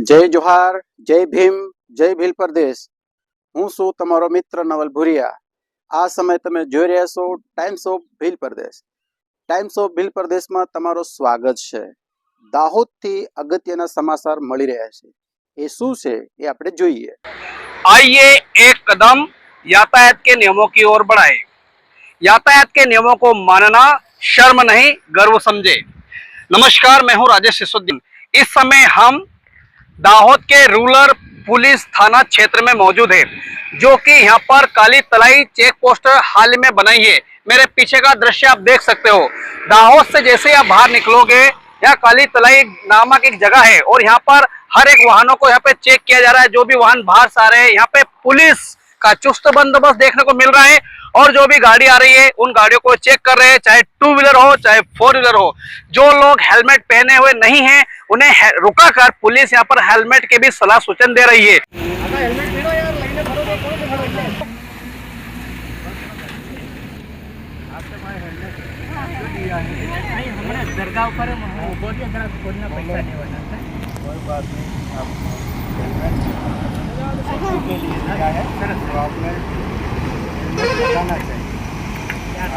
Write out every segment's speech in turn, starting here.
जय जोहार, जय भीम, जय भील प्रदेश। हूँ छुं तमारो मित्र नवल भूरिया। आ समय तमे जोई रह्या छो Times of Bhil Pradesh. Times of Bhil Pradesh में तमारो स्वागत छे। दाहोद थी अगत्यना समाचार मळी रह्या छे। ए शुं छे ए आपणे जोईए। आइए एक कदम यातायात के नियमों की ओर बढ़ाएं। यातायात के नियमों को मानना शर्म नहीं गर्व समझे। नमस्कार, मैं हूं राजेश सिसोदिया। इस समय हम दाहोद के रूरल पुलिस थाना क्षेत्र में मौजूद है, जो कि यहाँ पर काली तलाई चेक पोस्ट हाल में बनाई है। मेरे पीछे का दृश्य आप देख सकते हो। दाहोद से जैसे आप बाहर निकलोगे, यहाँ काली तलाई नामक एक जगह है और यहाँ पर हर एक वाहनों को यहाँ पे चेक किया जा रहा है। जो भी वाहन बाहर से आ रहे हैं, यहाँ पे पुलिस का चुस्त बंदोबस्त देखने को मिल रहा है और जो भी गाड़ी आ रही है उन गाड़ियों को चेक कर रहे हैं, चाहे टू व्हीलर हो चाहे फोर व्हीलर हो। जो लोग हेलमेट पहने हुए नहीं हैं उन्हें रुका कर पुलिस यहाँ पर हेलमेट के भी सलाह सूचन दे रही है।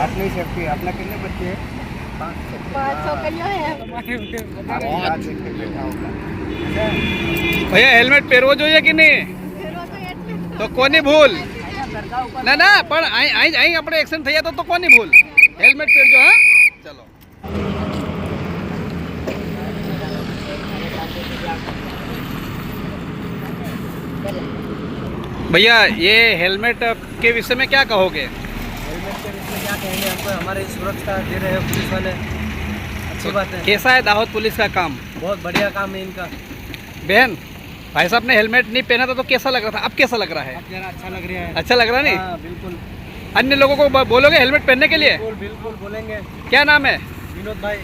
अपनी सेफ्टी अपना कितने बच्चे हैं? 5 भैया हेलमेट પહેરવો જોઈએ કે નહીં? તો કોની ભૂલ? ના ના, પણ અહીં આપણે એક્શન થઈ જતો તો કોની ભૂલ? હેલ્મેટ પહેરજો। હા ચલો। भैया ये हेलमेट के विषय में क्या कहोगे? हेलमेट के विषय में क्या कहेंगे? हमको हमारी सुरक्षा दे रहे हैं पुलिस वाले, अच्छी बात है। कैसा है दाहोद पुलिस का काम? बहुत बढ़िया काम है इनका। बहन, भाई साहब ने हेलमेट नहीं पहना था तो कैसा लग रहा था? अब कैसा लग रहा है? अब जरा अच्छा लग रहा है। अच्छा लग रहा है नहीं? हाँ, बिल्कुल अन्य लोगों को बोलोगे हेलमेट पहनने के लिए? बिल्कुल बिल्कुल बोलेंगे। क्या नाम है? विनोद भाई।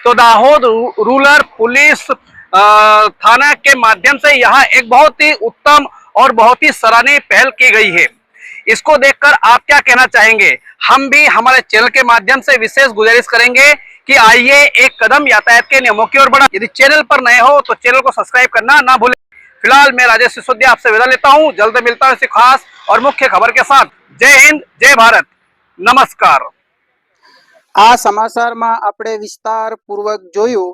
तो दाहोद रूरल पुलिस थाना के माध्यम से यहाँ एक बहुत ही उत्तम और बहुत ही सराहनीय पहल की गई है। इसको देखकर आप क्या कहना चाहेंगे? हम भी हमारे चैनल के माध्यम से विशेष गुजारिश करेंगे कि आइए एक कदम यातायात के नियमों की ओर बढ़ा। यदि चैनल पर नए हो तो चैनल को सब्सक्राइब करना ना भूलें। फिलहाल मैं राजेश सिसोदिया आपसे विदा लेता हूँ। जल्द मिलता हूँ इसी खास और मुख्य खबर के साथ। जय हिंद, जय भारत, नमस्कार। आ समाचार में आपणे विस्तार पूर्वक जोयुं।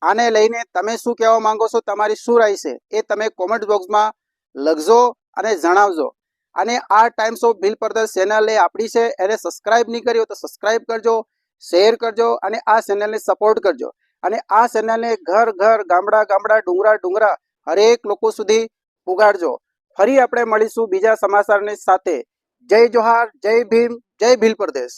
आने लईने तमे शुं कहेवा मांगो छो? तमारी शुं राय छे ए तमे कॉमेंट बॉक्स में लखजो अने जणावजो। अने आ times of Bhil Pradesh channel ए आपणी छे, एने सब्सक्राइब नहीं करी हो तो सब्सक्राइब करजो, शेर करजो अने आ चेनल ने सपोर्ट करजो। अने आ चेनल ने घर घर, गामड़ा गामड़ा, डूंगरा डूंगरा हरेक लोको सुधी पुगाड़जो। फरी आपणे मळीशुं बीजा समाचारनी साथे। जय जोहार, जय भीम, जय भील प्रदेश।